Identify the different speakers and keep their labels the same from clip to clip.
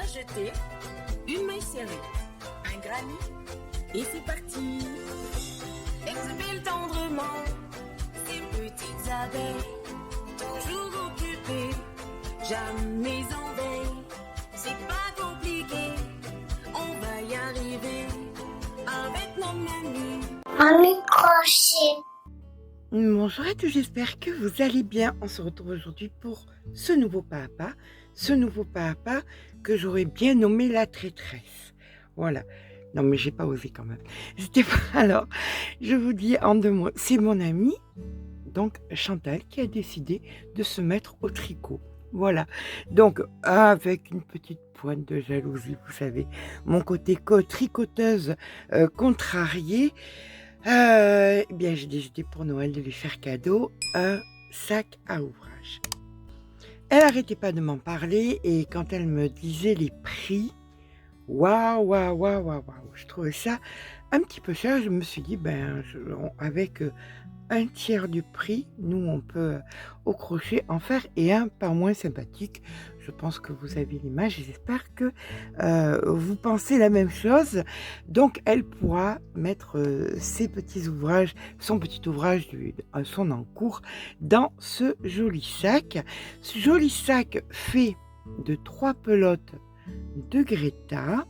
Speaker 1: jeter une maille serrée, un granit, et c'est parti. Exubile tendrement ces petites abeilles, toujours occupées, jamais en veille. C'est pas compliqué, on va y arriver avec nos menus.
Speaker 2: Un microchip.
Speaker 3: Bonjour à tous, j'espère que vous allez bien. On se retrouve aujourd'hui pour ce nouveau pas à pas. Ce nouveau pas à pas que j'aurais bien nommé la traîtresse. Voilà. Non mais j'ai pas osé quand même. C'était pas... Alors, je vous dis en deux mots. C'est mon amie, donc Chantal, qui a décidé de se mettre au tricot. Voilà. Donc, avec une petite pointe de jalousie, vous savez, mon côté tricoteuse contrariée. Eh bien, j'ai décidé pour Noël de lui faire cadeau un sac à ouvrage. Elle n'arrêtait pas de m'en parler et quand elle me disait les prix, waouh, je trouvais ça un petit peu cher. Je me suis dit, avec un tiers du prix, nous on peut au crochet en faire et un pas moins sympathique. Je pense que vous avez l'image, j'espère que vous pensez la même chose. Donc elle pourra mettre ses petits ouvrages, son petit ouvrage, son encours dans ce joli sac. Ce joli sac fait de 3 pelotes de Greta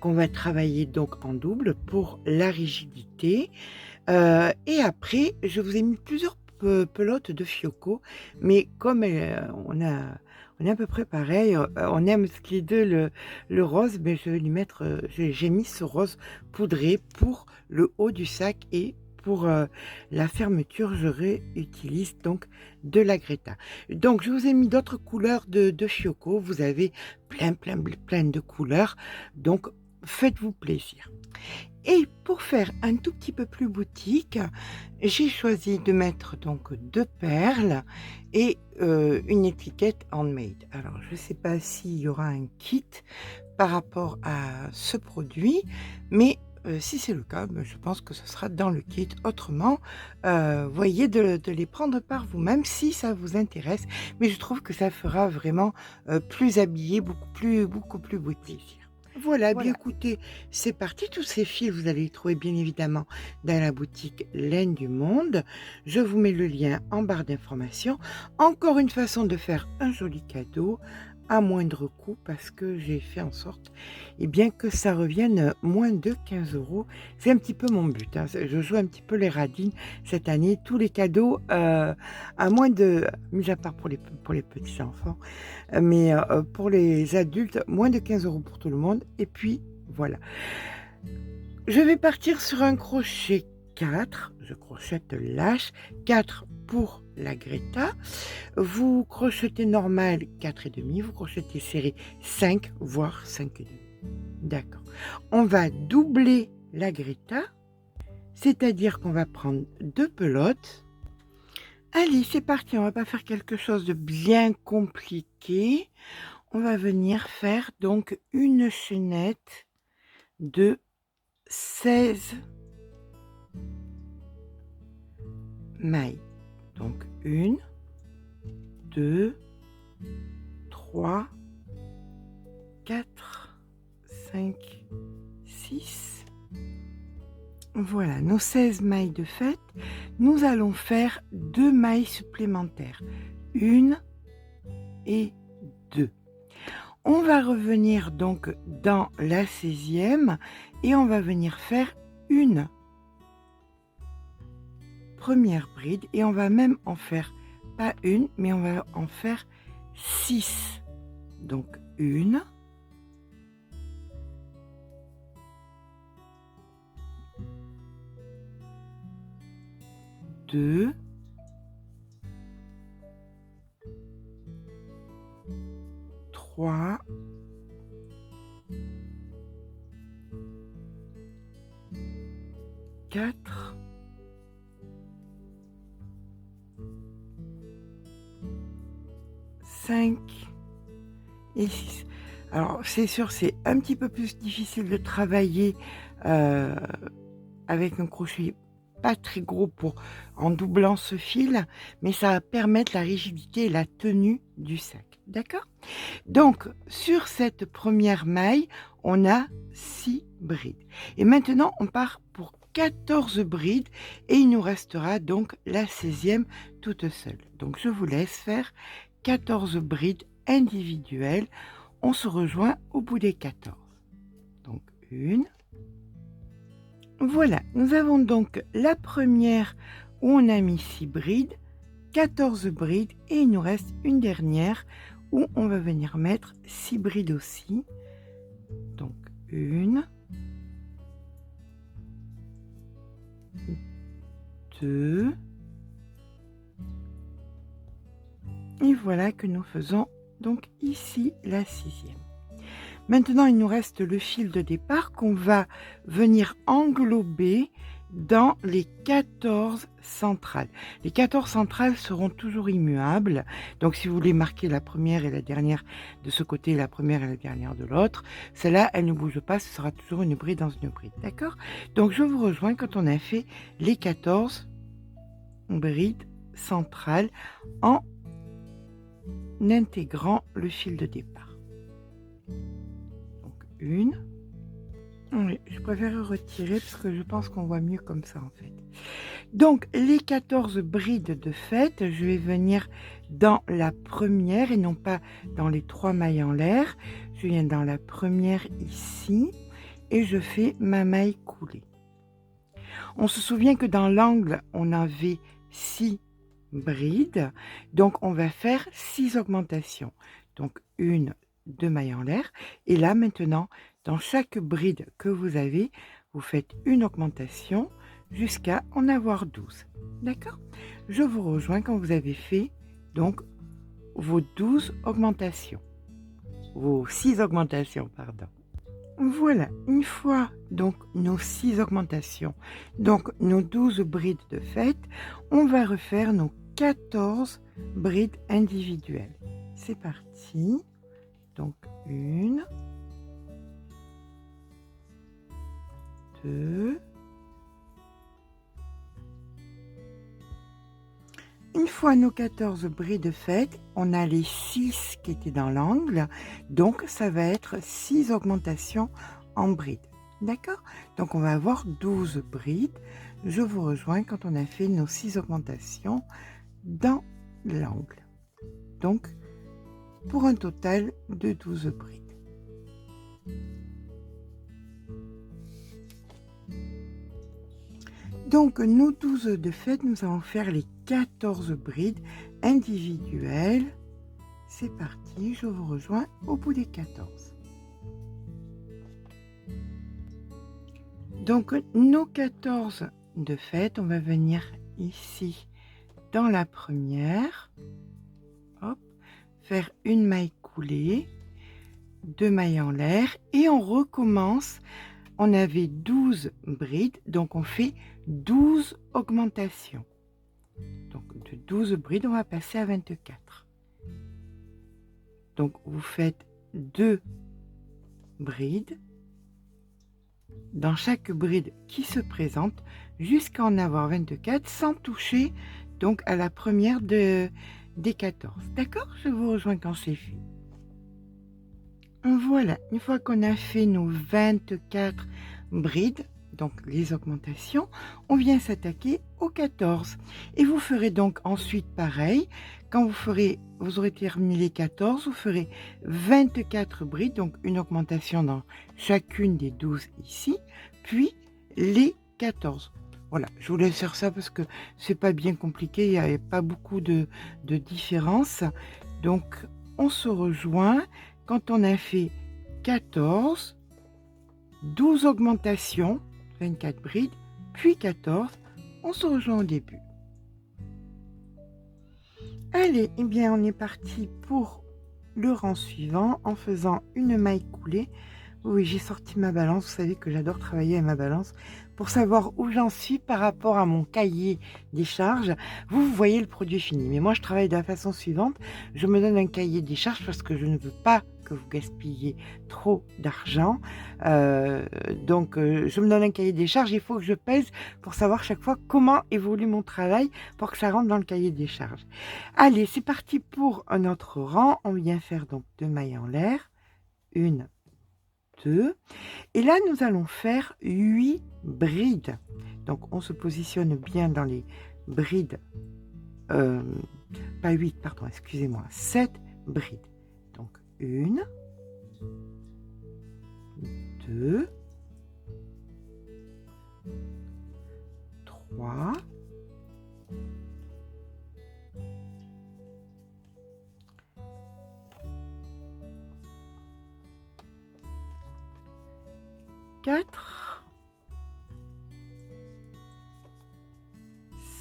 Speaker 3: qu'on va travailler donc en double pour la rigidité. Et après, je vous ai mis plusieurs pelotes de Fioco, mais comme on est à peu près pareil, on aime tous les deux le rose, mais je vais lui mettre, j'ai mis ce rose poudré pour le haut du sac et pour la fermeture, je réutilise donc de la Greta. Donc, je vous ai mis d'autres couleurs de Fioco. Vous avez plein de couleurs. Donc, faites-vous plaisir. Et pour faire un tout petit peu plus boutique, j'ai choisi de mettre donc 2 perles et une étiquette handmade. Alors, je ne sais pas s'il y aura un kit par rapport à ce produit, mais si c'est le cas, je pense que ce sera dans le kit. Autrement, voyez de les prendre par vous-même si ça vous intéresse. Mais je trouve que ça fera vraiment plus habillé, beaucoup plus boutique. Voilà, bien écoutez, c'est parti. Tous ces fils, vous allez les trouver bien évidemment dans la boutique Laine du Monde. Je vous mets le lien en barre d'informations. Encore une façon de faire un joli cadeau à moindre coût parce que j'ai fait en sorte bien, que ça revienne moins de 15 €. C'est un petit peu mon but. Je joue un petit peu les radines cette année. Tous les cadeaux à moins de, mis à part pour les petits enfants, mais pour les adultes, moins de 15 € pour tout le monde. Et puis voilà. Je vais partir sur un crochet 4. Je crochette lâche 4 pour la Greta. Vous crochetez normal 4,5, vous crochetez serré 5, voire 5,5. D'accord. On va doubler la Greta, c'est-à-dire qu'on va prendre 2 pelotes. Allez, c'est parti, on va pas faire quelque chose de bien compliqué. On va venir faire donc une chaînette de 16 mailles. Donc 1, 2, 3, 4, 5, 6. Voilà, nos 16 mailles de fait. Nous allons faire 2 mailles supplémentaires. 1 et 2. On va revenir donc dans la 16e et on va venir faire une première bride et on va même en faire pas une mais on va en faire 6. Donc 1, 2, 3, 4, 5 et 6. Alors c'est sûr, c'est un petit peu plus difficile de travailler avec un crochet pas très gros en doublant ce fil, mais ça va permettre la rigidité et la tenue du sac. D'accord? Donc, sur cette première maille, on a 6 brides. Et maintenant, on part pour 14 brides et il nous restera donc la 16e toute seule. Donc, je vous laisse faire 14 brides individuelles. On se rejoint au bout des 14. Donc, une. Voilà, nous avons donc la première où on a mis 6 brides, 14 brides et il nous reste une dernière où on va venir mettre 6 brides aussi. Donc, une, deux, et voilà que nous faisons donc ici la 6e. Maintenant, il nous reste le fil de départ qu'on va venir englober dans les 14 centrales. Les 14 centrales seront toujours immuables. Donc, si vous voulez marquer la première et la dernière de ce côté, la première et la dernière de l'autre, celle-là, elle ne bouge pas, ce sera toujours une bride dans une bride. D'accord? Donc, je vous rejoins quand on a fait les 14 brides centrales en intégrant le fil de départ. Donc, une. Oui, je préfère retirer parce que je pense qu'on voit mieux comme ça en fait. Donc, les 14 brides de fait, je vais venir dans la première et non pas dans les 3 mailles en l'air. Je viens dans la première ici et je fais ma maille coulée. On se souvient que dans l'angle, on avait 6 brides. Donc, on va faire 6 augmentations. Donc, une, 2 mailles en l'air. Et là, maintenant, dans chaque bride que vous avez, vous faites une augmentation jusqu'à en avoir 12. D'accord? Je vous rejoins quand vous avez fait donc vos 12 augmentations. Vos 6 augmentations, pardon. Voilà, une fois donc nos 6 augmentations, donc nos 12 brides de fête, on va refaire nos 14 brides individuelles. C'est parti. Donc, une, deux. Une fois nos 14 brides faites, on a les 6 qui étaient dans l'angle, donc ça va être 6 augmentations en brides. D'accord? Donc on va avoir 12 brides. Je vous rejoins quand on a fait nos 6 augmentations dans l'angle. Donc, pour un total de 12 brides. Donc, nos 12 de fête, nous allons faire les 14 brides individuelles. C'est parti, je vous rejoins au bout des 14. Donc, nos 14 de fête, on va venir ici dans la première. Hop, faire une maille coulée, 2 mailles en l'air et on recommence. On avait 12 brides, donc on fait 12 augmentations. Donc de 12 brides, on va passer à 24. Donc vous faites 2 brides dans chaque bride qui se présente jusqu'à en avoir 24 sans toucher donc à la première des 14. D'accord? Je vous rejoins quand c'est fait. Voilà, une fois qu'on a fait nos 24 brides, donc les augmentations, on vient s'attaquer aux 14. Et vous ferez donc ensuite pareil. Quand vous aurez terminé les 14, vous ferez 24 brides, donc une augmentation dans chacune des 12 ici, puis les 14. Voilà, je vous laisse faire ça parce que c'est pas bien compliqué, il n'y a pas beaucoup de différence. Donc, on se rejoint quand on a fait 14, 12 augmentations, 24 brides, puis 14, on se rejoint au début. Allez, eh bien on est parti pour le rang suivant en faisant une maille coulée. Oui, j'ai sorti ma balance, vous savez que j'adore travailler avec ma balance pour savoir où j'en suis par rapport à mon cahier des charges. Vous voyez le produit fini, mais moi je travaille de la façon suivante. Je me donne un cahier des charges parce que je ne veux pas que vous gaspillez trop d'argent. Donc, je me donne un cahier des charges. Il faut que je pèse pour savoir chaque fois comment évolue mon travail pour que ça rentre dans le cahier des charges. Allez, c'est parti pour un autre rang. On vient faire donc 2 mailles en l'air. 1, 2. Et là, nous allons faire 8 brides. Donc, on se positionne bien dans les brides. Pas 8, pardon, excusez-moi. 7 brides. Donc, 1, 2, 3, 4,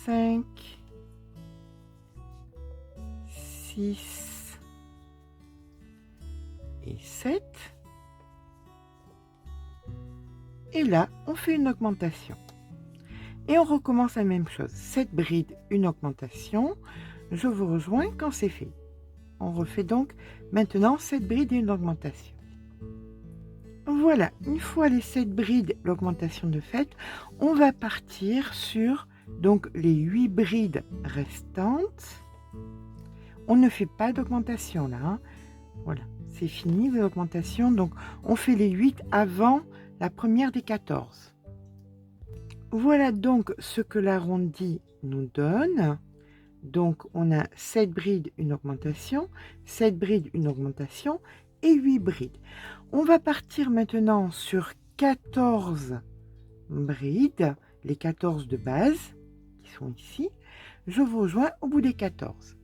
Speaker 3: 5, 6 et 7. Et là, on fait une augmentation. Et on recommence la même chose. 7 brides, une augmentation. Je vous rejoins quand c'est fait. On refait donc maintenant 7 brides et une augmentation. Voilà, une fois les 7 brides, l'augmentation de fait, on va partir sur donc les 8 brides restantes. On ne fait pas d'augmentation là. Hein. Voilà, c'est fini l'augmentation. Donc on fait les 8 avant la première des 14. Voilà donc ce que l'arrondi nous donne. Donc on a 7 brides, une augmentation, 7 brides, une augmentation et 8 brides. On va partir maintenant sur 14 brides, les 14 de base qui sont ici. Je vous rejoins au bout des 14.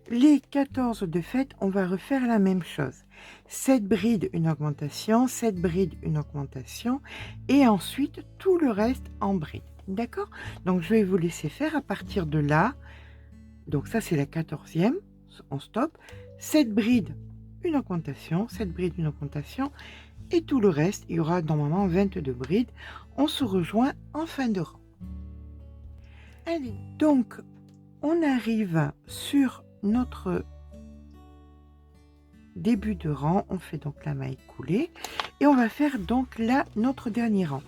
Speaker 3: Les 14 de fait, on va refaire la même chose. 7 brides, une augmentation, 7 brides, une augmentation, et ensuite tout le reste en brides. D'accord? Donc je vais vous laisser faire à partir de là. Donc ça c'est la 14e, on stoppe. 7 brides, une augmentation, 7 brides, une augmentation, et tout le reste, il y aura normalement 22 brides. On se rejoint en fin de rang. Allez, donc on arrive sur notre début de rang, on fait donc la maille coulée et on va faire donc là notre dernier rang.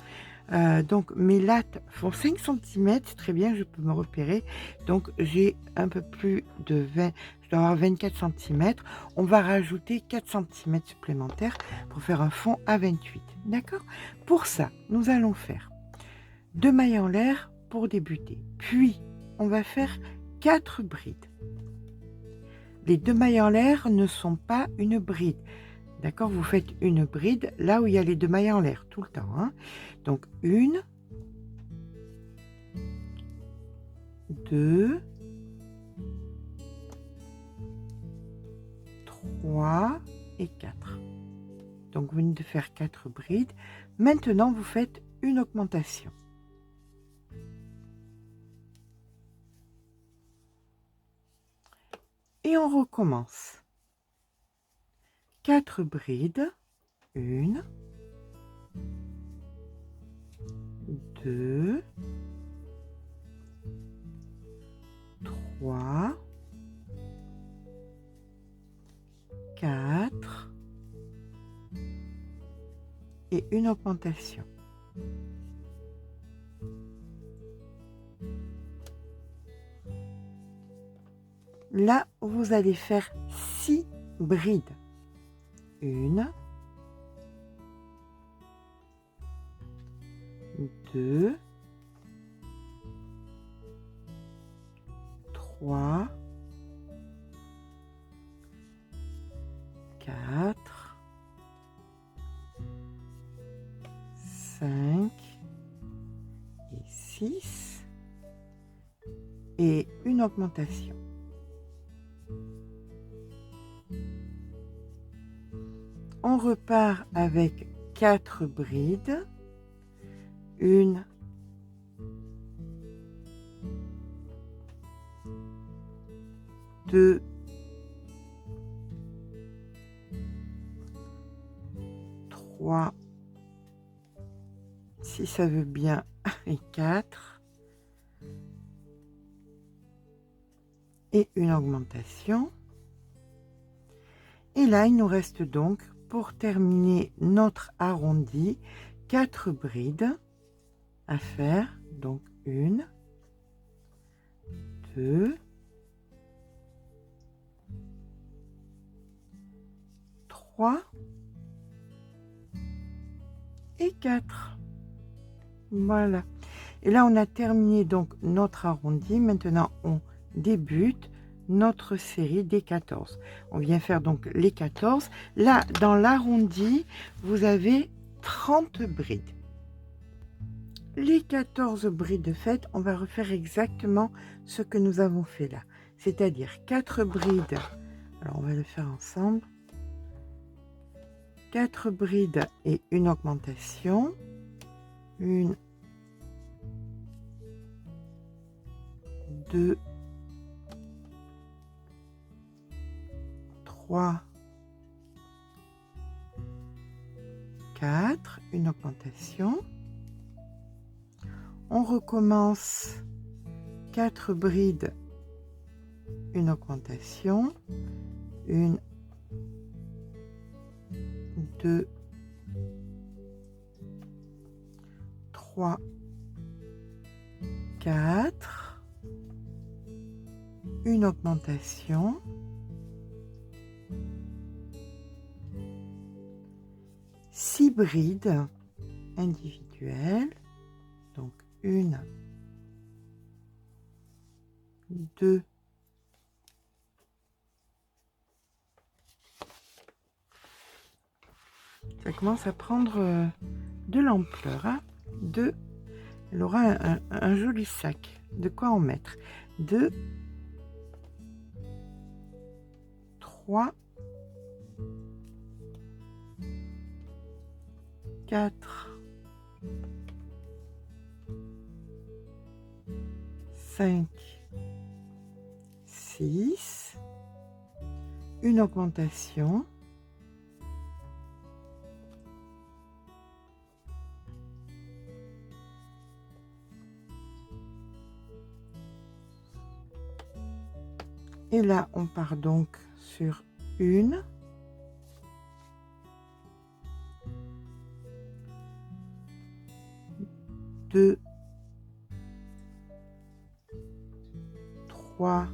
Speaker 3: Donc mes lattes font 5 cm, c'est très bien, je peux me repérer. Donc j'ai un peu plus de 20, je dois avoir 24 cm. On va rajouter 4 cm supplémentaires pour faire un fond à 28. D'accord? Pour ça, nous allons faire 2 mailles en l'air pour débuter. Puis on va faire 4 brides. Les 2 mailles en l'air ne sont pas une bride. D'accord? Vous faites une bride là où il y a les 2 mailles en l'air, tout le temps. Hein? Donc, 1, 2, 3 et 4. Donc, vous venez de faire 4 brides. Maintenant, vous faites une augmentation. Et on recommence. 4 brides, 1, 2, 3, 4 et une augmentation. Là, vous allez faire 6 brides. 1, 2, 3, 4, 5 et 6 et une augmentation. On repart avec 4 brides, 1, 2, 3, si ça veut bien, et 4, et une augmentation. Et là, il nous reste donc, pour terminer notre arrondi, 4 brides à faire. Donc 1, 2, 3 et 4. Voilà. Et là, on a terminé donc notre arrondi. Maintenant, on débute notre série des 14. On vient faire donc les 14. Là, dans l'arrondi, vous avez 30 brides. Les 14 brides faites, on va refaire exactement ce que nous avons fait là. C'est-à-dire 4 brides. Alors, on va le faire ensemble. 4 brides et une augmentation. 1, 2, 3, 4, une augmentation. On recommence 4 brides, une augmentation. 1, 2, 3, 4, une augmentation. 6 brides individuelles, donc 1, 2, ça commence à prendre de l'ampleur. Hein. 2, elle aura un joli sac, de quoi en mettre. 2, 3, 4, 5, 6, une augmentation. Et là, on part donc sur 1, 2, 3,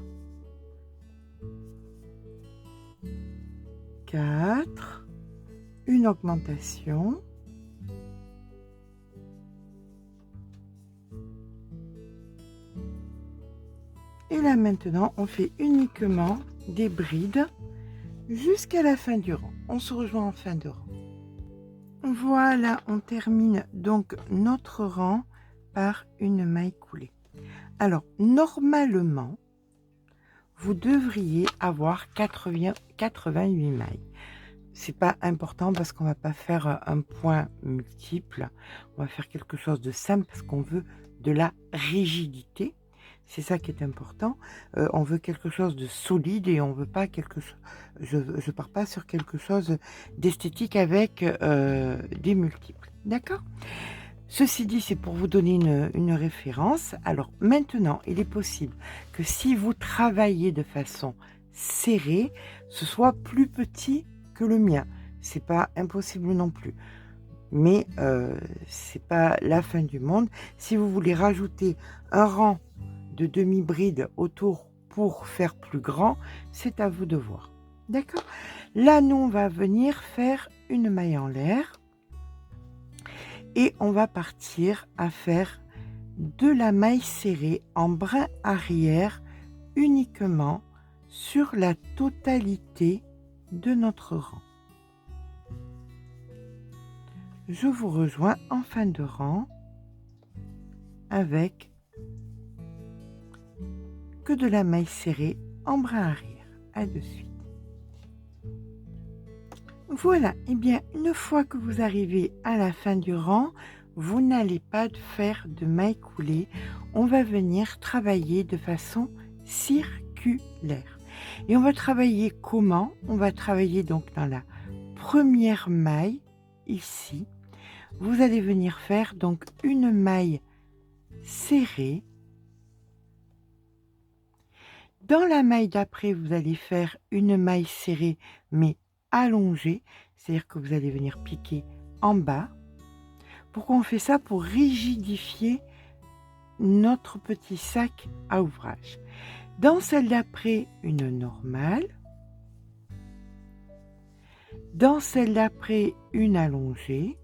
Speaker 3: 4, une augmentation. Et là maintenant, on fait uniquement des brides jusqu'à la fin du rang. On se rejoint en fin de rang. Voilà, on termine donc notre rang par une maille coulée. Alors, normalement, vous devriez avoir 88 mailles. C'est pas important parce qu'on va pas faire un point multiple. On va faire quelque chose de simple parce qu'on veut de la rigidité. C'est ça qui est important. On veut quelque chose de solide et on veut pas quelque chose. Je pars pas sur quelque chose d'esthétique avec des multiples. D'accord? Ceci dit, c'est pour vous donner une référence. Alors maintenant, il est possible que si vous travaillez de façon serrée, ce soit plus petit que le mien. C'est pas impossible non plus. Mais c'est pas la fin du monde. Si vous voulez rajouter un rang de demi-bride autour pour faire plus grand, c'est à vous de voir. D'accord? Là, nous, on va venir faire une maille en l'air. Et on va partir à faire de la maille serrée en brin arrière uniquement sur la totalité de notre rang. Je vous rejoins en fin de rang avec que de la maille serrée en brin arrière. À de suite. Voilà, et bien une fois que vous arrivez à la fin du rang, vous n'allez pas faire de maille coulée. On va venir travailler de façon circulaire. Et on va travailler comment? On va travailler donc dans la première maille, ici. Vous allez venir faire donc une maille serrée. Dans la maille d'après, vous allez faire une maille serrée, mais allongé, c'est-à-dire que vous allez venir piquer en bas. Pourquoi on fait ça? Pour rigidifier notre petit sac à ouvrage. Dans celle d'après, une normale. Dans celle d'après, une allongée.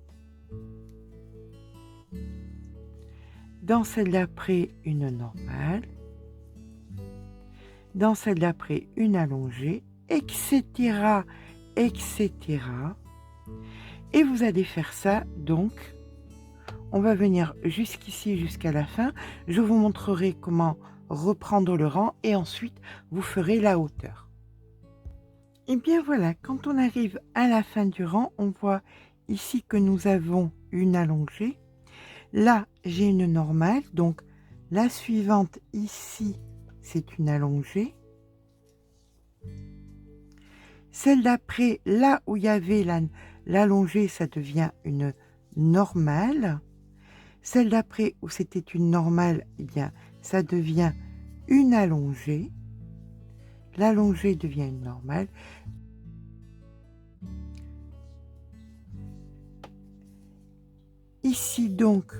Speaker 3: Dans celle d'après, une normale. Dans celle d'après, une allongée, etc., etc. Et vous allez faire ça, donc, on va venir jusqu'ici, jusqu'à la fin. Je vous montrerai comment reprendre le rang et ensuite, vous ferez la hauteur. Et bien voilà, quand on arrive à la fin du rang, on voit ici que nous avons une allongée. Là, j'ai une normale, donc la suivante ici, c'est une allongée. Celle d'après, là où il y avait l'allongée, ça devient une normale. Celle d'après, où c'était une normale, eh bien, ça devient une allongée. L'allongée devient une normale. Ici, donc,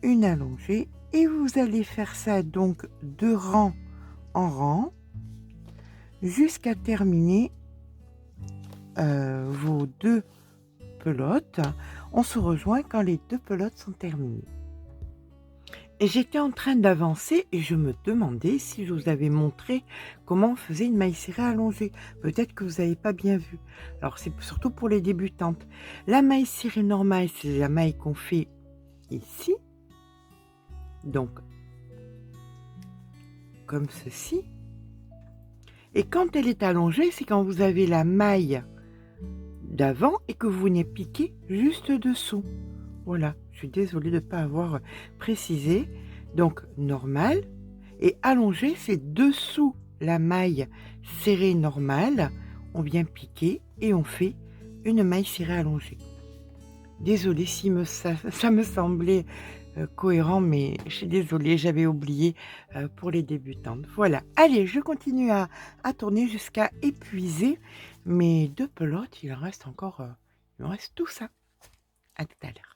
Speaker 3: une allongée. Et vous allez faire ça, donc, de rang en rang, jusqu'à terminer vos 2 pelotes. On se rejoint quand les 2 pelotes sont terminées. Et j'étais en train d'avancer et je me demandais si je vous avais montré comment on faisait une maille serrée allongée. Peut-être que vous n'avez pas bien vu. Alors c'est surtout pour les débutantes. La maille serrée normale, c'est la maille qu'on fait ici. Donc, comme ceci. Et quand elle est allongée, c'est quand vous avez la maille d'avant et que vous venez piquer juste dessous. Voilà, je suis désolée de ne pas avoir précisé. Donc, normal et allongé, c'est dessous la maille serrée normale. On vient piquer et on fait une maille serrée allongée. Désolée si ça me semblait cohérent, mais je suis désolée, j'avais oublié pour les débutantes. Voilà, allez, je continue à tourner jusqu'à épuiser mes 2 pelotes. Il en reste encore, il me reste tout ça. À tout à l'heure.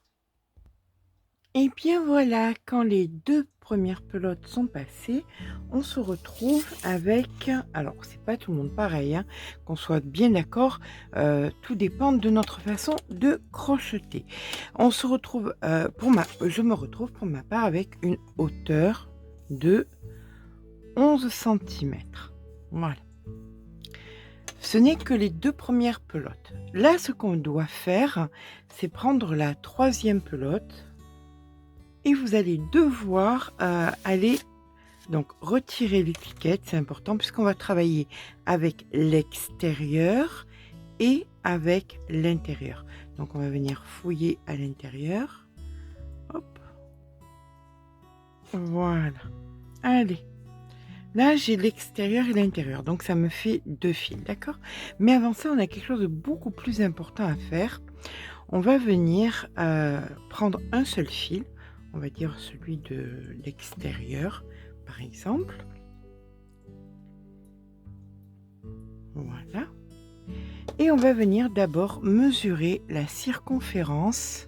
Speaker 3: Et bien voilà, quand les 2 premières pelotes sont passées, on se retrouve avec, alors c'est pas tout le monde pareil, hein, qu'on soit bien d'accord, tout dépend de notre façon de crocheter. On se retrouve, je me retrouve pour ma part avec une hauteur de 11 cm. Voilà. Ce n'est que les 2 premières pelotes. Là, ce qu'on doit faire, c'est prendre la 3e pelote. Et vous allez devoir aller donc retirer l'étiquette, c'est important puisqu'on va travailler avec l'extérieur et avec l'intérieur. Donc on va venir fouiller à l'intérieur. Hop. Voilà. Allez. Là, j'ai l'extérieur et l'intérieur, donc ça me fait 2 fils, d'accord? Mais avant ça, on a quelque chose de beaucoup plus important à faire. On va venir prendre un seul fil. On va dire celui de l'extérieur, par exemple. Voilà. Et on va venir d'abord mesurer la circonférence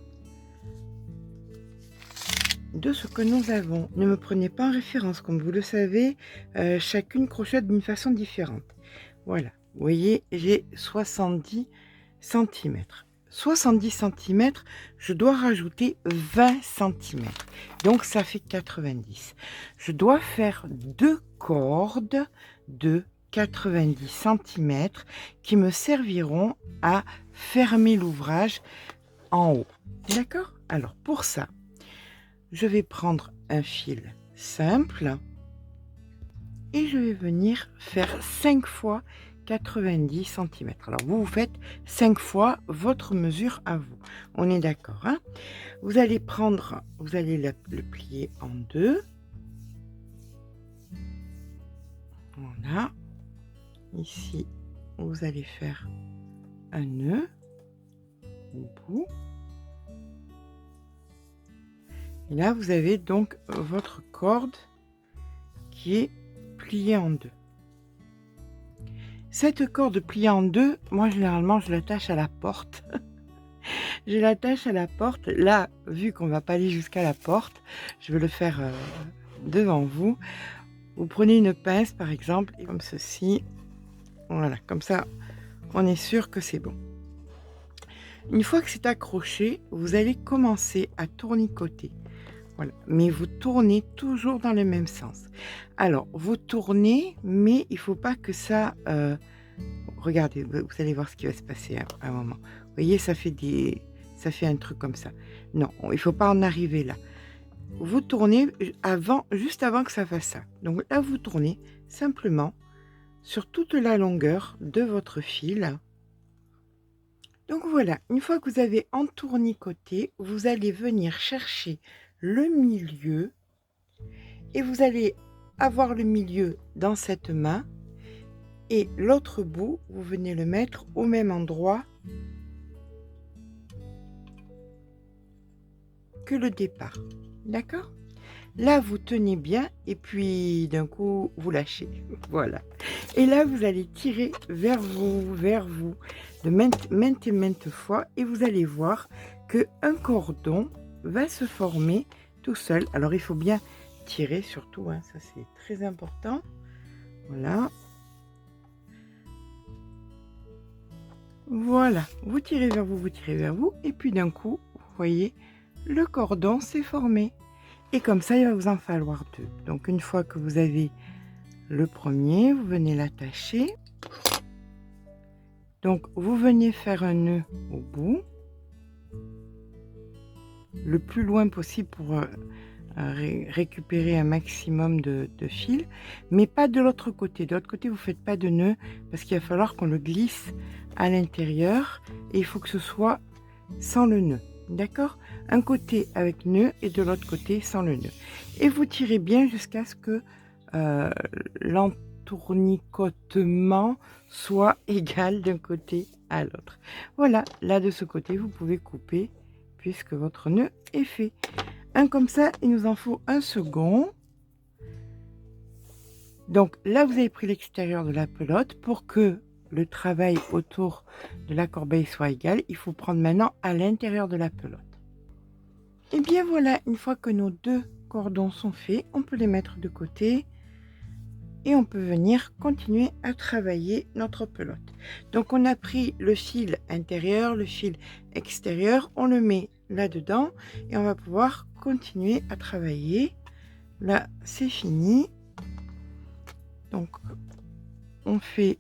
Speaker 3: de ce que nous avons. Ne me prenez pas en référence, comme vous le savez, chacune crochette d'une façon différente. Voilà, vous voyez, j'ai 70 cm. 70 cm, je dois rajouter 20 cm. Donc, ça fait 90. Je dois faire 2 cordes de 90 cm qui me serviront à fermer l'ouvrage en haut. D'accord? Alors, pour ça, je vais prendre un fil simple et je vais venir faire 5 fois 90 cm. Alors, vous faites 5 fois votre mesure à vous. On est d'accord, hein? Vous allez prendre, vous allez le plier en 2. Voilà. Ici, vous allez faire un nœud au bout. Et là, vous avez donc votre corde qui est pliée en 2. Cette corde pliée en deux, moi généralement je l'attache à la porte. Je l'attache à la porte. Là, vu qu'on va pas aller jusqu'à la porte, je vais le faire devant vous. Vous prenez une pince par exemple, comme ceci. Voilà, comme ça, on est sûr que c'est bon. Une fois que c'est accroché, vous allez commencer à tournicoter. Voilà, mais vous tournez toujours dans le même sens. Alors, vous tournez, mais il faut pas que ça... regardez, vous allez voir ce qui va se passer à un moment. Vous voyez, ça fait un truc comme ça. Non, il faut pas en arriver là. Vous tournez juste avant que ça fasse ça. Donc là, vous tournez simplement sur toute la longueur de votre fil. Donc voilà, une fois que vous avez entournicoté, vous allez venir chercher le milieu et vous allez avoir le milieu dans cette main et l'autre bout, vous venez le mettre au même endroit que le départ. D'accord? Là, vous tenez bien et puis d'un coup, vous lâchez. Voilà. Et là, vous allez tirer vers vous, de maintes et maintes fois et vous allez voir qu'un cordon va se former tout seul. Alors, il faut bien tirer surtout, hein, ça c'est très important. Voilà. Voilà, vous tirez vers vous et puis d'un coup, vous voyez, le cordon s'est formé. Et comme ça, il va vous en falloir deux. Donc une fois que vous avez le premier, vous venez l'attacher. Donc vous venez faire un nœud au bout, le plus loin possible pour récupérer un maximum de fil, mais pas de l'autre côté. De l'autre côté, vous ne faites pas de nœud parce qu'il va falloir qu'on le glisse à l'intérieur et il faut que ce soit sans le nœud. D'accord? Un côté avec nœud et de l'autre côté sans le nœud. Et vous tirez bien jusqu'à ce que l'entournicotement soit égal d'un côté à l'autre. Voilà, là de ce côté, vous pouvez couper puisque votre nœud est fait. Un comme ça, il nous en faut un second. Donc là, vous avez pris l'extérieur de la pelote pour que le travail autour de la corbeille soit égal. Il faut prendre maintenant à l'intérieur de la pelote. Et bien voilà, une fois que nos deux cordons sont faits, on peut les mettre de côté et on peut venir continuer à travailler notre pelote. Donc on a pris le fil intérieur, le fil extérieur, on le met là-dedans et on va pouvoir continuer à travailler. Là, c'est fini. Donc, on fait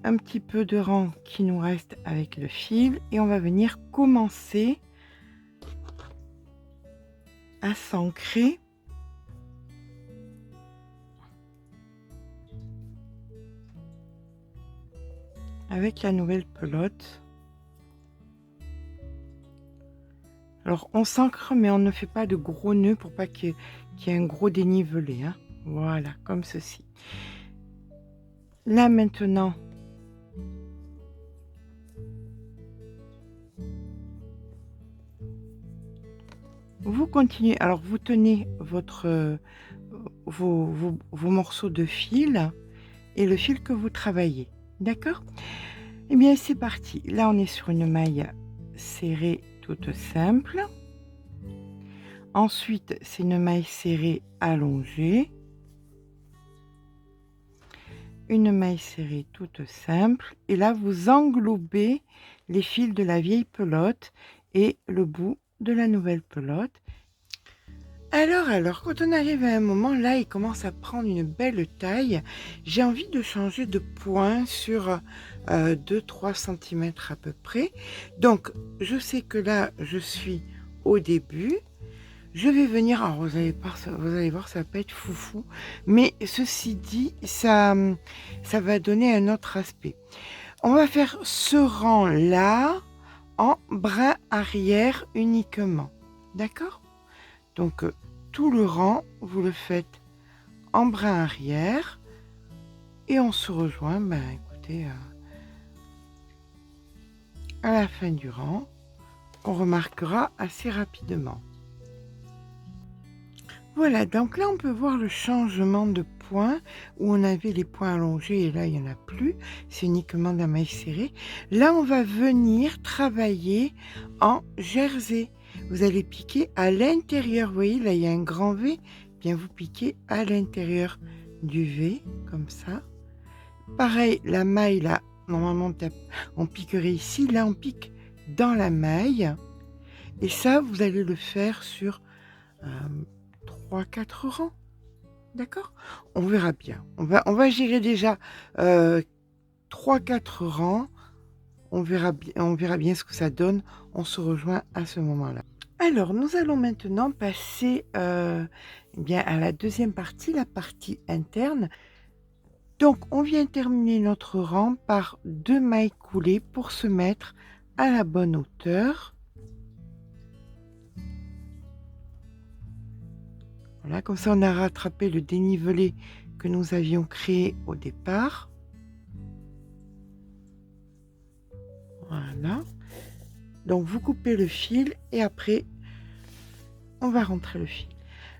Speaker 3: un petit peu de rang qui nous reste avec le fil et on va venir commencer à s'ancrer avec la nouvelle pelote. Alors on s'ancre mais on ne fait pas de gros nœuds pour pas qu'il y ait un gros dénivelé, hein. Voilà, comme ceci. Là maintenant, vous continuez, alors vous tenez vos morceaux de fil et le fil que vous travaillez, d'accord? Et bien c'est parti, là on est sur une maille serrée toute simple. Ensuite c'est une maille serrée allongée, une maille serrée toute simple et là vous englobez les fils de la vieille pelote et le bout de la nouvelle pelote. Alors, quand on arrive à un moment, là, il commence à prendre une belle taille. J'ai envie de changer de point sur 2-3 cm à peu près. Donc, je sais que là, je suis au début. Je vais venir, alors vous allez voir, ça va pas être foufou. Mais ceci dit, ça va donner un autre aspect. On va faire ce rang-là en brin arrière uniquement. D'accord? Donc, tout le rang, vous le faites en brin arrière et on se rejoint, écoutez, à la fin du rang, on remarquera assez rapidement. Voilà, donc là, on peut voir le changement de points où on avait les points allongés et là il n'y en a plus, c'est uniquement de la maille serrée. Là on va venir travailler en jersey. Vous allez piquer à l'intérieur, vous voyez là il y a un grand V, bien vous piquez à l'intérieur du V comme ça. Pareil, la maille là, normalement on piquerait ici, là on pique dans la maille et ça vous allez le faire sur 3-4 rangs. D'accord? On verra bien. On va gérer déjà 3-4 rangs. On verra bien ce que ça donne. On se rejoint à ce moment-là. Alors, nous allons maintenant passer bien à la deuxième partie, la partie interne. Donc, on vient terminer notre rang par 2 mailles coulées pour se mettre à la bonne hauteur. Voilà, comme ça on a rattrapé le dénivelé que nous avions créé au départ. Voilà. Donc vous coupez le fil et après on va rentrer le fil.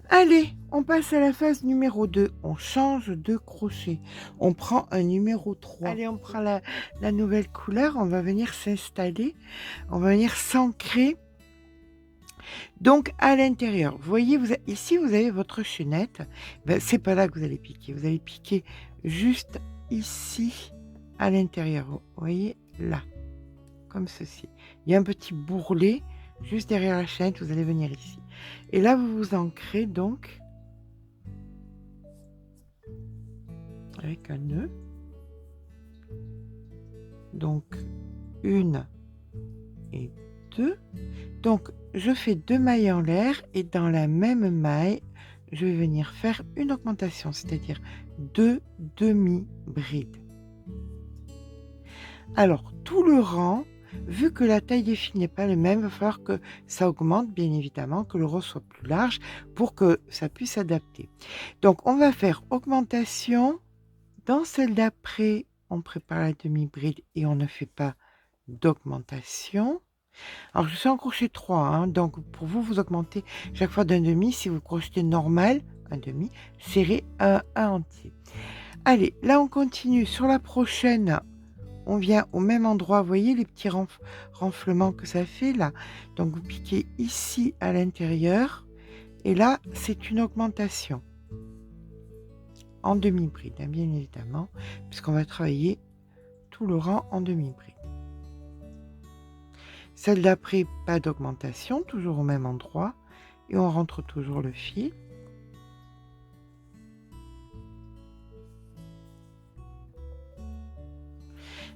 Speaker 3: Allez, on passe à la phase numéro 2. On change de crochet. On prend un numéro 3. Allez, on prend la nouvelle couleur. On va venir s'installer. On va venir s'ancrer. Donc à l'intérieur, vous voyez, ici vous avez votre chaînette, ben, c'est pas là que vous allez piquer, vous allez piquer juste ici à l'intérieur, vous voyez là, comme ceci. Il y a un petit bourrelet juste derrière la chaînette, vous allez venir ici. Et là vous vous ancrez donc avec un nœud. Donc 1 et 2. Donc je fais 2 mailles en l'air et dans la même maille, je vais venir faire une augmentation, c'est-à-dire 2 demi-brides. Alors, tout le rang, vu que la taille des fils n'est pas le même, il va falloir que ça augmente, bien évidemment, que le rang soit plus large pour que ça puisse s'adapter. Donc, on va faire augmentation. Dans celle d'après, on prépare la demi-bride et on ne fait pas d'augmentation. Alors, je suis en crochet 3, hein, donc pour vous, vous augmentez chaque fois d'un demi. Si vous crochetez normal, un demi, serrez un entier. Allez, là, on continue. Sur la prochaine, on vient au même endroit. Vous voyez les petits renflements que ça fait là? Donc, vous piquez ici à l'intérieur. Et là, c'est une augmentation en demi-bride, hein, bien évidemment, puisqu'on va travailler tout le rang en demi-bride. Celle d'après, pas d'augmentation, toujours au même endroit. Et on rentre toujours le fil.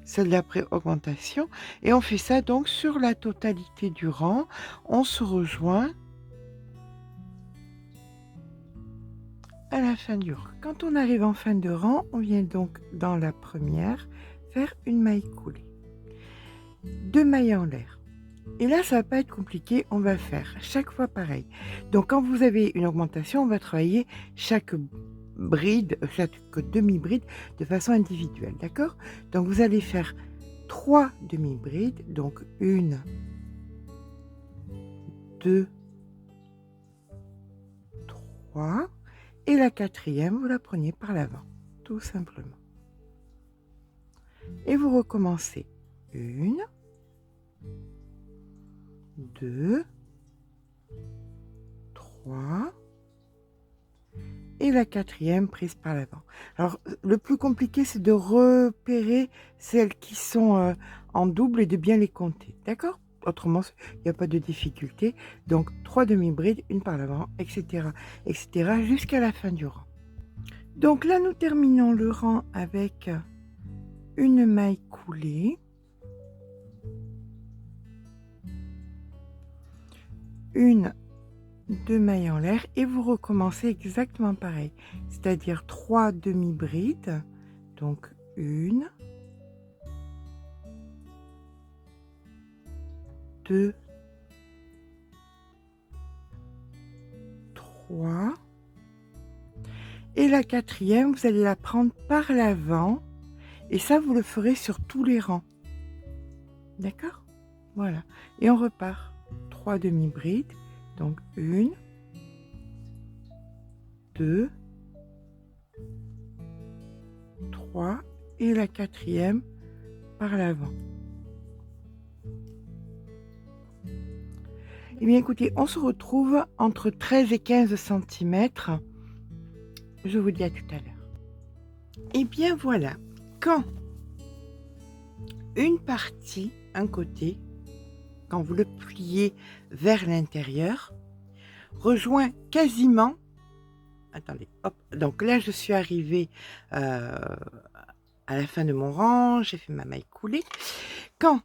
Speaker 3: Celle d'après, augmentation. Et on fait ça donc sur la totalité du rang. On se rejoint à la fin du rang. Quand on arrive en fin de rang, on vient donc dans la première faire une maille coulée. 2 mailles en l'air. Et là, ça va pas être compliqué, on va faire chaque fois pareil. Donc, quand vous avez une augmentation, on va travailler chaque bride, chaque demi-bride de façon individuelle, d'accord? Donc, vous allez faire 3 demi-brides, donc 1, 2, 3, et la quatrième, vous la prenez par l'avant, tout simplement. Et vous recommencez 1, 2, 3 et la quatrième prise par l'avant. Alors le plus compliqué c'est de repérer celles qui sont en double et de bien les compter, d'accord? Autrement il n'y a pas de difficulté. Donc 3 demi-brides, une par l'avant, etc., etc., jusqu'à la fin du rang. Donc là nous terminons le rang avec une maille coulée, une, 2 mailles en l'air et vous recommencez exactement pareil, c'est-à-dire 3 demi-brides, donc 1, 2, 3 et la quatrième, vous allez la prendre par l'avant et ça vous le ferez sur tous les rangs, d'accord? Voilà, et on repart. 3 demi-brides, donc 1, 2, 3 et la 4e par l'avant. Eh bien écoutez, on se retrouve entre 13 et 15 cm. Je vous dis à tout à l'heure. Et bien voilà, quand une partie, un côté, quand vous le pliez vers l'intérieur, rejoint quasiment, attendez, hop, donc là je suis arrivée à la fin de mon rang, j'ai fait ma maille coulée. Quand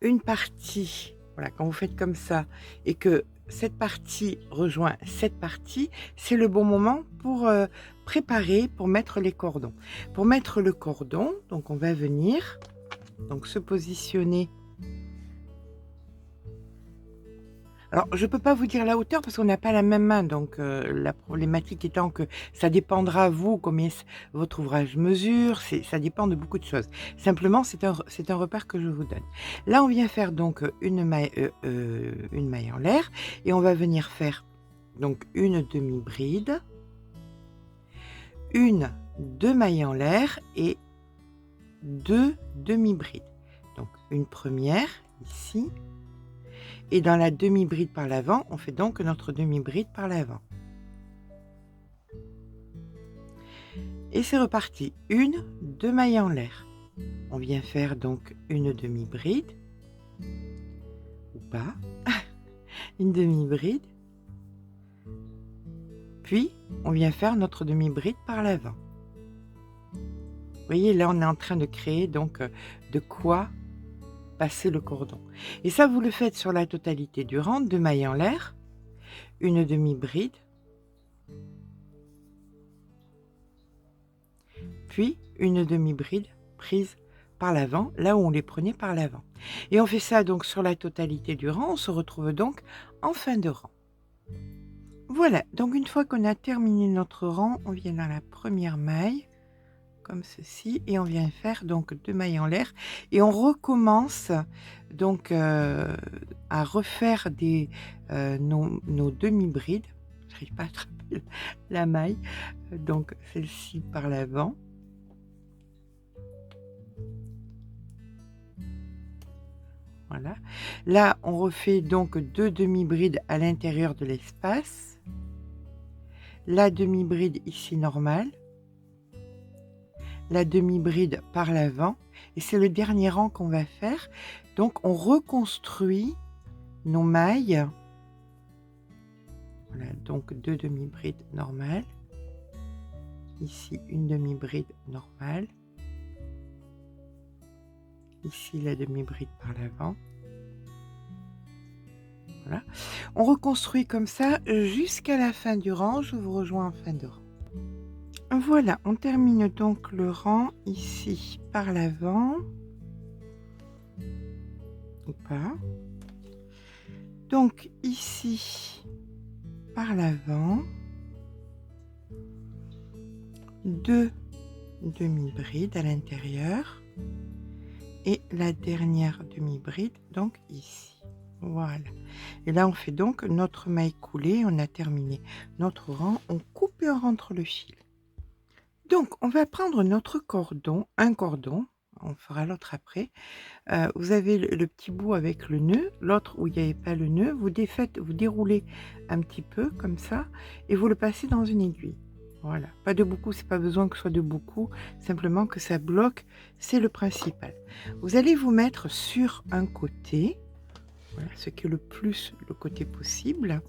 Speaker 3: une partie, voilà, quand vous faites comme ça et que cette partie rejoint cette partie, c'est le bon moment pour préparer, pour mettre les cordons. Pour mettre le cordon, donc on va venir donc se positionner. Alors, je ne peux pas vous dire la hauteur parce qu'on n'a pas la même main, donc la problématique étant que ça dépendra, vous, combien votre ouvrage mesure, ça dépend de beaucoup de choses. Simplement, c'est un repère que je vous donne. Là, on vient faire donc une maille en l'air et on va venir faire donc une demi-bride, deux mailles en l'air et 2 demi-brides. Donc, une première ici. Et dans la demi-bride par l'avant, on fait donc notre demi-bride par l'avant. Et c'est reparti. Deux mailles en l'air. On vient faire donc une demi-bride. Ou pas. Une demi-bride. Puis, on vient faire notre demi-bride par l'avant. Vous voyez, là, on est en train de créer donc de quoi passer le cordon. Et ça, vous le faites sur la totalité du rang, 2 mailles en l'air, une demi-bride, puis une demi-bride prise par l'avant, là où on les prenait par l'avant. Et on fait ça donc sur la totalité du rang, on se retrouve donc en fin de rang. Voilà, donc une fois qu'on a terminé notre rang, on vient dans la première maille, comme ceci, et on vient faire donc 2 mailles en l'air et on recommence donc à refaire nos demi-brides. Je n'arrive pas à attraper la maille, donc celle-ci par l'avant. Voilà. Là, on refait donc 2 demi-brides à l'intérieur de l'espace. La demi-bride ici normale. La demi-bride par l'avant et c'est le dernier rang qu'on va faire. Donc on reconstruit nos mailles. Voilà, donc 2 demi-brides normales. Ici une demi-bride normale. Ici la demi-bride par l'avant. Voilà. On reconstruit comme ça jusqu'à la fin du rang. Je vous rejoins en fin de rang. Voilà, on termine donc le rang ici par l'avant. Ou pas. Donc ici par l'avant. 2 demi-brides à l'intérieur. Et la dernière demi-bride, donc ici. Voilà. Et là, on fait donc notre maille coulée. On a terminé notre rang. On coupe et on rentre le fil. Donc, on va prendre notre cordon, un cordon, on fera l'autre après. Vous avez le petit bout avec le nœud, l'autre où il n'y avait pas le nœud, vous déroulez un petit peu comme ça et vous le passez dans une aiguille. Voilà, pas de beaucoup, c'est pas besoin que ce soit de beaucoup, simplement que ça bloque, c'est le principal. Vous allez vous mettre sur un côté, voilà, ce qui est le plus le côté possible,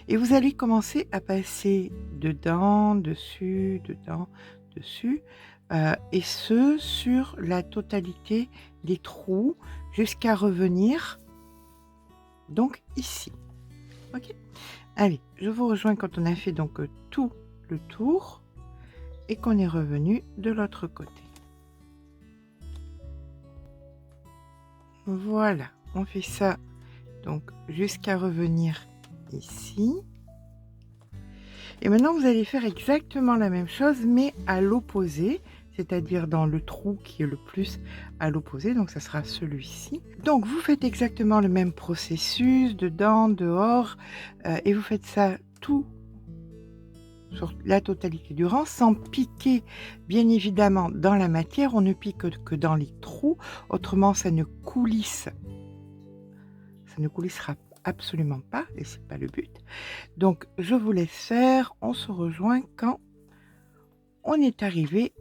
Speaker 3: et vous allez commencer à passer dedans, dessus, dedans, dessus, et ce sur la totalité des trous jusqu'à revenir donc ici. Ok, allez, je vous rejoins quand on a fait donc tout le tour et qu'on est revenu de l'autre côté. Voilà, on fait ça donc jusqu'à revenir ici. Et maintenant, vous allez faire exactement la même chose, mais à l'opposé, c'est-à-dire dans le trou qui est le plus à l'opposé, donc ça sera celui-ci. Donc, vous faites exactement le même processus, dedans, dehors, et vous faites ça tout sur la totalité du rang sans piquer bien évidemment dans la matière. On ne pique que dans les trous, autrement ça ne coulisse. Ça ne coulissera absolument pas et c'est pas le but. Donc je vous laisse faire, on se rejoint quand on est arrivé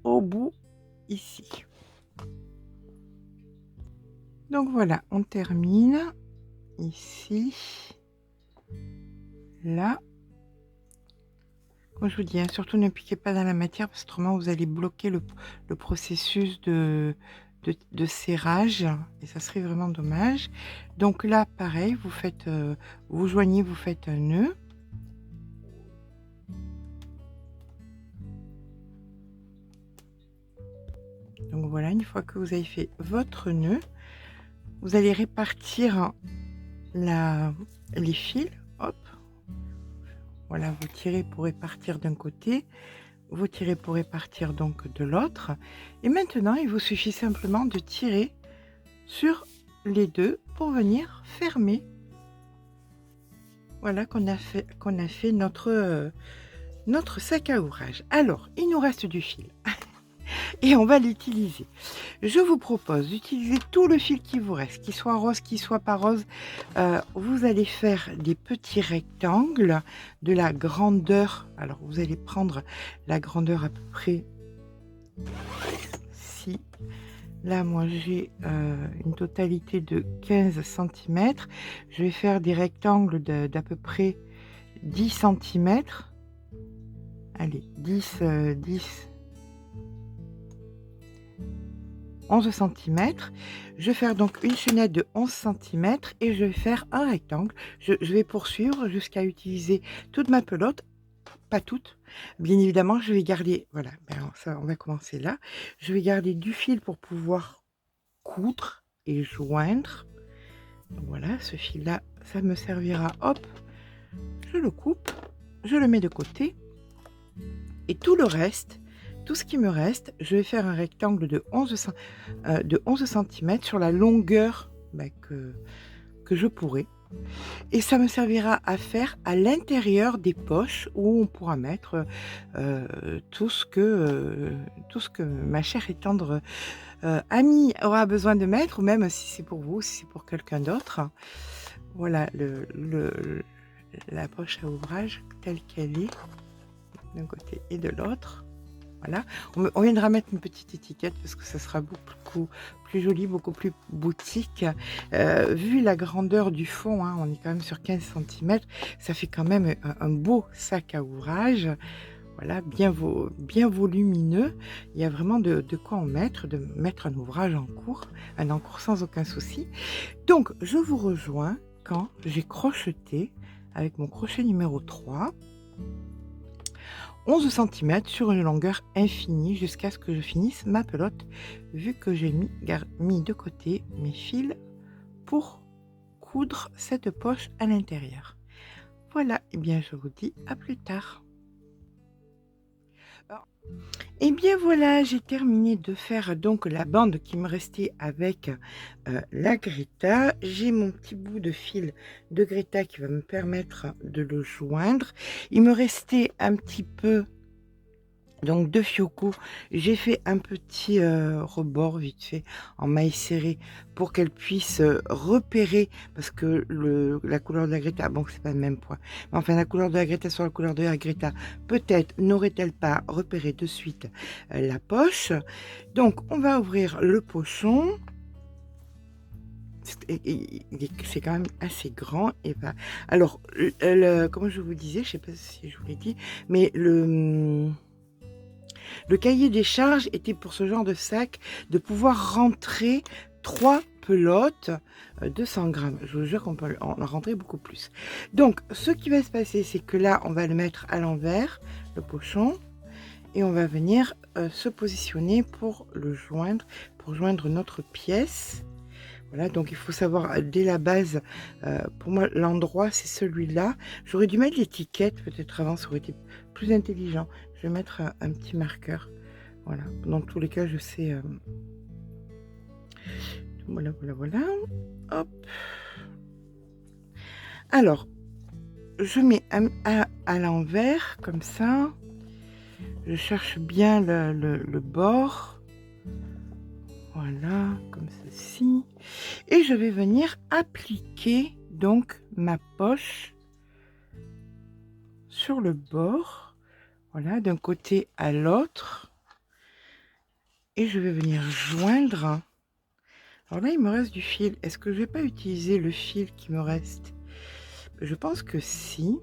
Speaker 3: au bout ici. Donc voilà, on termine ici, là. Comme je vous dis, hein, surtout ne piquez pas dans la matière parce qu'autrement vous allez bloquer le processus de serrage et ça serait vraiment dommage. Donc là, pareil, vous faites, vous joignez, vous faites un nœud. Donc voilà, une fois que vous avez fait votre nœud, vous allez répartir les fils. Hop, voilà, vous tirez pour répartir d'un côté, vous tirez pour répartir donc de l'autre. Et maintenant, il vous suffit simplement de tirer sur les deux pour venir fermer. Voilà qu'on a fait notre sac à ouvrage. Alors, il nous reste du fil. Et on va l'utiliser. Je vous propose d'utiliser tout le fil qui vous reste, qu'il soit rose, qu'il soit pas rose. Vous allez faire des petits rectangles de la grandeur. Alors, vous allez prendre la grandeur à peu près. Si là, moi, j'ai une totalité de 15 cm. Je vais faire des rectangles d'à peu près 10 cm. Allez, 10, 11 cm. Je vais faire donc une chaînette de 11 cm et je vais faire un rectangle. Je vais poursuivre jusqu'à utiliser toute ma pelote, pas toute. Bien évidemment, je vais garder, voilà, ben ça, on va commencer là. Je vais garder du fil pour pouvoir coudre et joindre. Donc voilà, ce fil-là, ça me servira. Hop, je le coupe, je le mets de côté. Et tout le reste, tout ce qui me reste, je vais faire un rectangle de 11 cm sur la longueur que je pourrai. Et ça me servira à faire à l'intérieur des poches où on pourra mettre tout ce que ma chère et tendre amie aura besoin de mettre, ou même si c'est pour vous, si c'est pour quelqu'un d'autre. Voilà la poche à ouvrage telle qu'elle est, d'un côté et de l'autre. Voilà, on viendra mettre une petite étiquette parce que ça sera beaucoup plus joli, beaucoup plus boutique. Vu la grandeur du fond, hein, on est quand même sur 15 cm, ça fait quand même un beau sac à ouvrage. Voilà, bien volumineux. Il y a vraiment de quoi en mettre, de mettre un ouvrage en cours sans aucun souci. Donc, je vous rejoins quand j'ai crocheté avec mon crochet numéro 3. 11 cm sur une longueur infinie jusqu'à ce que je finisse ma pelote, vu que j'ai mis de côté mes fils pour coudre cette poche à l'intérieur. Voilà, et bien je vous dis à plus tard. Et bien voilà, j'ai terminé de faire donc la bande qui me restait avec la Greta. J'ai mon petit bout de fil de Greta qui va me permettre de le joindre. Il me restait un petit peu donc de fiocco. J'ai fait un petit rebord vite fait en maille serrée pour qu'elle puisse repérer, parce que la couleur de la Greta, bon c'est pas le même point, mais enfin la couleur de la Greta sur la couleur de la Greta, peut-être n'aurait-elle pas repéré de suite la poche. Donc on va ouvrir le pochon. C'est quand même assez grand. Et ben, alors comme je vous disais, je sais pas si je vous l'ai dit, mais le cahier des charges était pour ce genre de sac de pouvoir rentrer 3 pelotes de 100 grammes. Je vous jure qu'on peut en rentrer beaucoup plus. Donc, ce qui va se passer, c'est que là, on va le mettre à l'envers, le pochon, et on va venir se positionner pour le joindre, pour joindre notre pièce. Voilà, donc il faut savoir dès la base, pour moi, l'endroit, c'est celui-là. J'aurais dû mettre l'étiquette, peut-être avant, ça aurait été plus intelligent. Je vais mettre un petit marqueur. Voilà, dans tous les cas, je sais. Voilà. Hop. Alors, je mets à l'envers, comme ça. Je cherche bien le bord. Voilà, comme ceci. Et je vais venir appliquer donc ma poche sur le bord. Voilà, d'un côté à l'autre. Et je vais venir joindre. Alors là, il me reste du fil. Est-ce que je vais pas utiliser le fil qui me reste? Je pense que si.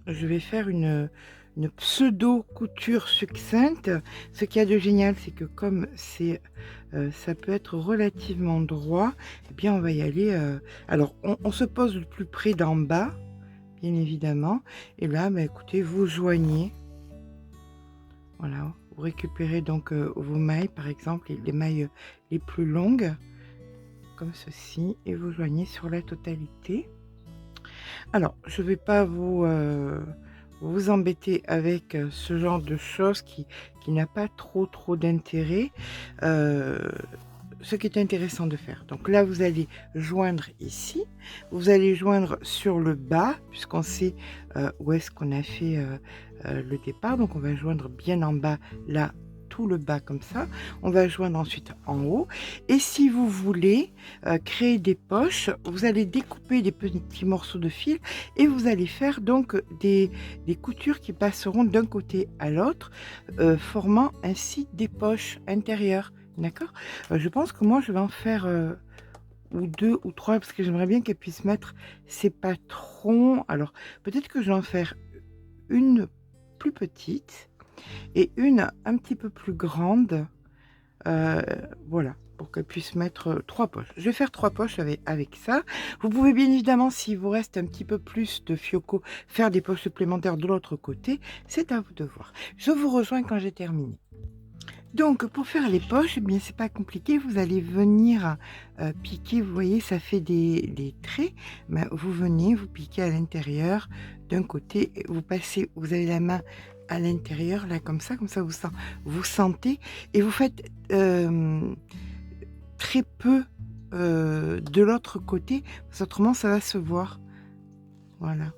Speaker 3: Je vais faire une pseudo couture succincte. Ce qu'il y a de génial, c'est que comme c'est, ça peut être relativement droit, eh bien on va y aller. Alors on se pose le plus près d'en bas, bien évidemment. Et là, bah, écoutez, vous joignez. Voilà, vous récupérez donc vos mailles, par exemple, les mailles les plus longues, comme ceci, et vous joignez sur la totalité. Alors, je ne vais pas vous embêter avec ce genre de choses qui n'a pas trop d'intérêt. Ce qui est intéressant de faire. Donc là, vous allez joindre ici. Vous allez joindre sur le bas, puisqu'on sait où est-ce qu'on a fait le départ. Donc on va joindre bien en bas, là, tout le bas comme ça. On va joindre ensuite en haut. Et si vous voulez créer des poches, vous allez découper des petits morceaux de fil et vous allez faire donc des coutures qui passeront d'un côté à l'autre, formant ainsi des poches intérieures. D'accord? Je pense que moi, je vais en faire ou 2 ou 3 parce que j'aimerais bien qu'elle puisse mettre ses patrons. Alors, peut-être que je vais en faire une plus petite et une un petit peu plus grande. Voilà, pour qu'elle puisse mettre 3 poches. Je vais faire 3 poches avec ça. Vous pouvez bien évidemment, s'il vous reste un petit peu plus de fiocco, faire des poches supplémentaires de l'autre côté. C'est à vous de voir. Je vous rejoins quand j'ai terminé. Donc, pour faire les poches, eh bien, c'est pas compliqué. Vous allez venir piquer. Vous voyez, ça fait des traits. Ben, vous venez, vous piquez à l'intérieur d'un côté. Vous passez, vous avez la main à l'intérieur, là, comme ça vous sentez. Et vous faites très peu de l'autre côté. Parce qu'autrement, ça va se voir. Voilà.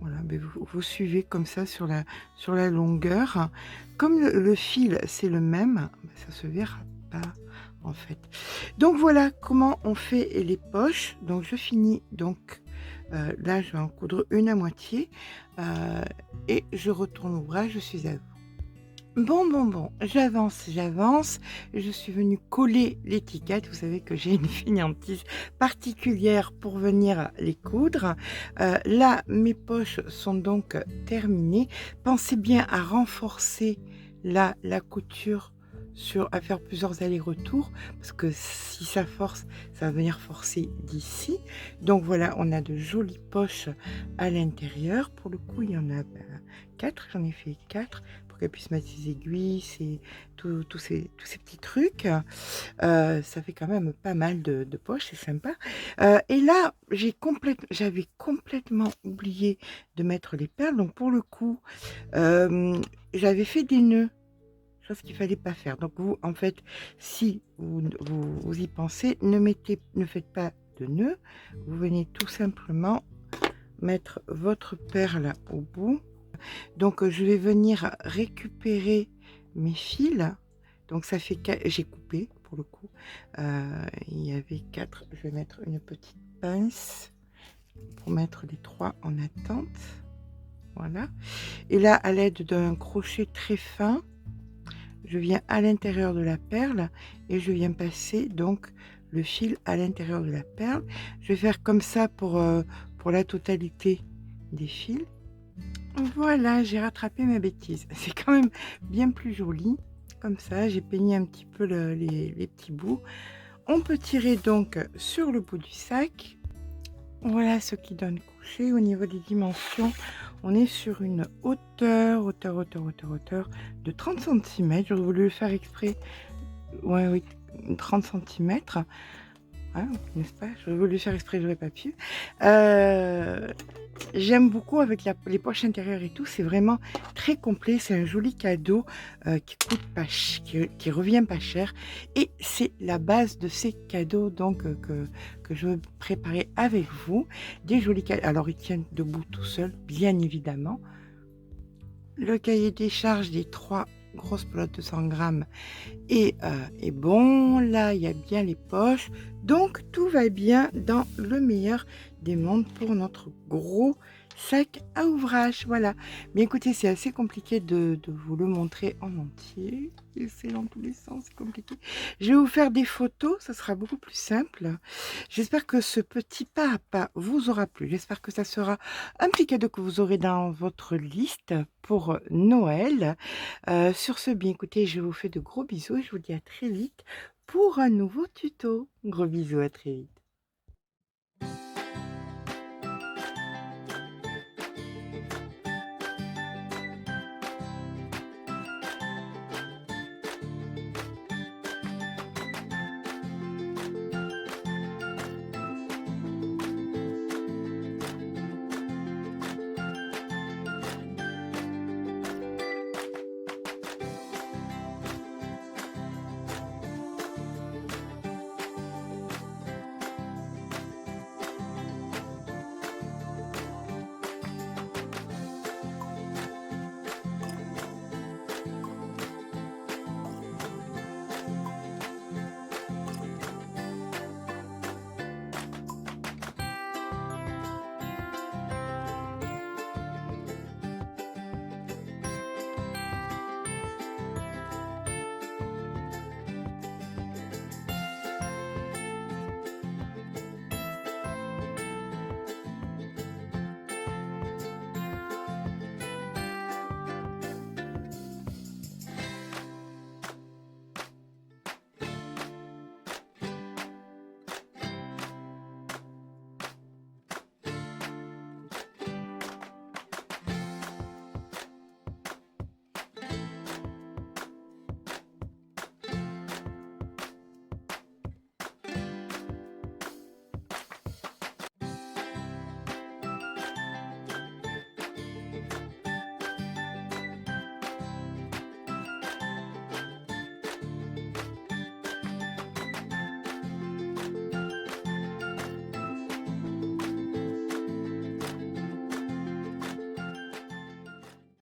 Speaker 3: Voilà, ben vous suivez comme ça sur la longueur. Comme le fil, c'est le même, ben ça se verra pas en fait. Donc voilà comment on fait les poches. Donc je finis donc là, je vais en coudre une à moitié et je retourne l'ouvrage. Je suis à vous. Bon, j'avance. Je suis venue coller l'étiquette. Vous savez que j'ai une fainéantise particulière pour venir les coudre. Là, mes poches sont donc terminées. Pensez bien à renforcer la couture à faire plusieurs allers-retours parce que si ça force, ça va venir forcer d'ici. Donc voilà, on a de jolies poches à l'intérieur. Pour le coup, il y en a 4. J'en ai fait 4. Qu'elle puisse mettre ses aiguilles, tous ces petits trucs. Ça fait quand même pas mal de poches, c'est sympa. Et là, j'avais complètement oublié de mettre les perles. Donc pour le coup, j'avais fait des nœuds, chose qu'il fallait pas faire. Donc vous, en fait, si vous y pensez, ne faites pas de nœuds. Vous venez tout simplement mettre votre perle au bout. Donc je vais venir récupérer mes fils. Donc ça fait 4, j'ai coupé pour le coup. Il y avait 4. Je vais mettre une petite pince pour mettre les 3 en attente. Voilà. Et là, à l'aide d'un crochet très fin, je viens à l'intérieur de la perle et je viens passer donc le fil à l'intérieur de la perle. Je vais faire comme ça pour la totalité des fils. Voilà, j'ai rattrapé ma bêtise. C'est quand même bien plus joli. Comme ça, j'ai peigné un petit peu les petits bouts. On peut tirer donc sur le bout du sac. Voilà ce qui donne coucher. Au niveau des dimensions, on est sur une hauteur de 30 cm. J'aurais voulu le faire exprès. Ouais, oui, 30 cm. Hein, n'est-ce pas? J'aurais voulu le faire exprès, j'aurais pas pu. J'aime beaucoup avec les poches intérieures et tout, c'est vraiment très complet. C'est un joli cadeau qui coûte pas, qui revient pas cher. Et c'est la base de ces cadeaux donc que je veux préparer avec vous. Des jolis cadeaux. Alors, ils tiennent debout tout seuls, bien évidemment. Le cahier des charges des 3 grosses pelotes de 100 grammes est bon. Là, il y a bien les poches. Donc, tout va bien dans le meilleur des mondes pour notre gros sac à ouvrage. Voilà. Mais écoutez, c'est assez compliqué de vous le montrer en entier. C'est dans tous les sens, c'est compliqué. Je vais vous faire des photos, ça sera beaucoup plus simple. J'espère que ce petit pas à pas vous aura plu. J'espère que ça sera un petit cadeau que vous aurez dans votre liste pour Noël. Sur ce, bien écoutez, je vous fais de gros bisous et je vous dis à très vite pour un nouveau tuto. Gros bisous, à très vite.